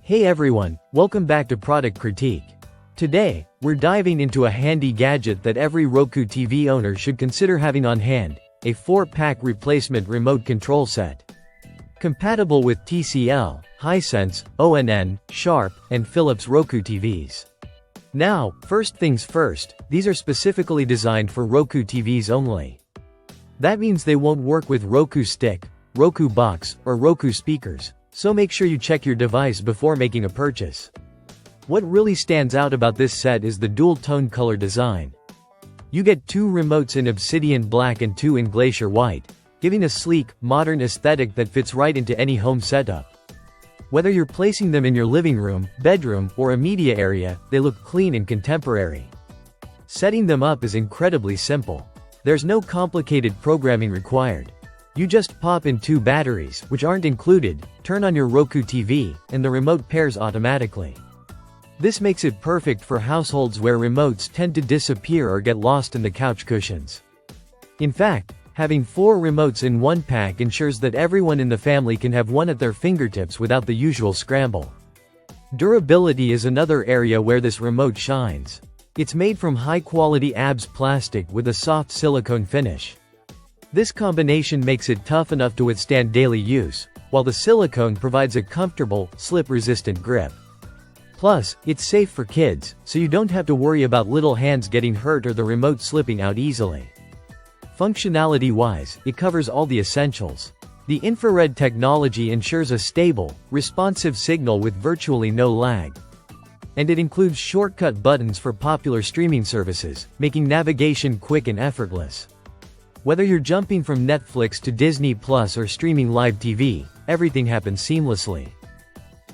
Hey everyone, welcome back to Product Critique. Today, we're diving into a handy gadget that every Roku TV owner should consider having on hand, a 4-pack replacement remote control set. Compatible with TCL, Hisense, ONN, Sharp, and Philips Roku TVs. Now, first things first, these are specifically designed for Roku TVs only. That means they won't work with Roku Stick, Roku Box, or Roku speakers, so make sure you check your device before making a purchase. What really stands out about this set is the dual-tone color design. You get 2 remotes in obsidian black and 2 in glacier white, giving a sleek, modern aesthetic that fits right into any home setup. Whether you're placing them in your living room, bedroom, or a media area, they look clean and contemporary. Setting them up is incredibly simple. There's no complicated programming required. You just pop in 2 batteries, which aren't included, turn on your Roku TV, and the remote pairs automatically. This makes it perfect for households where remotes tend to disappear or get lost in the couch cushions. In fact, having 4 remotes in one pack ensures that everyone in the family can have one at their fingertips without the usual scramble. Durability is another area where this remote shines. It's made from high-quality ABS plastic with a soft silicone finish. This combination makes it tough enough to withstand daily use, while the silicone provides a comfortable, slip-resistant grip. Plus, it's safe for kids, so you don't have to worry about little hands getting hurt or the remote slipping out easily. Functionality-wise, it covers all the essentials. The infrared technology ensures a stable, responsive signal with virtually no lag. And it includes shortcut buttons for popular streaming services, making navigation quick and effortless. Whether you're jumping from Netflix to Disney Plus or streaming live TV, everything happens seamlessly.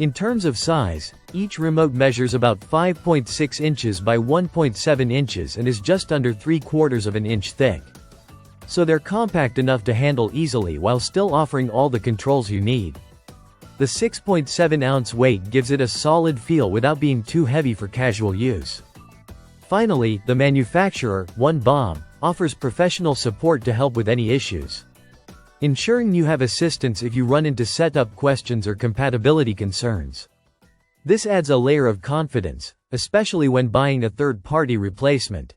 In terms of size, each remote measures about 5.6 inches by 1.7 inches and is just under 3/4 of an inch thick. So they're compact enough to handle easily while still offering all the controls you need. The 6.7-ounce weight gives it a solid feel without being too heavy for casual use. Finally, the manufacturer, OneBom, offers professional support to help with any issues, ensuring you have assistance if you run into setup questions or compatibility concerns. This adds a layer of confidence, especially when buying a third-party replacement.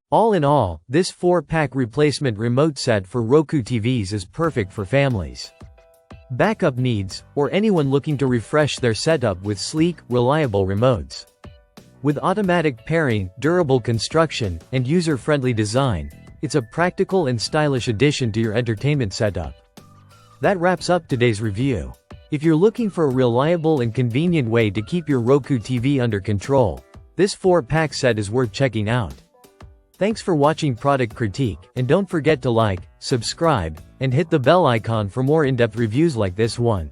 All in all, this 4-pack replacement remote set for Roku TVs is perfect for families, backup needs, or anyone looking to refresh their setup with sleek, reliable remotes. With automatic pairing, durable construction, and user-friendly design, it's a practical and stylish addition to your entertainment setup. That wraps up today's review. If you're looking for a reliable and convenient way to keep your Roku TV under control, this 4-pack set is worth checking out. Thanks for watching Product Critique, and don't forget to like, subscribe, and hit the bell icon for more in-depth reviews like this one.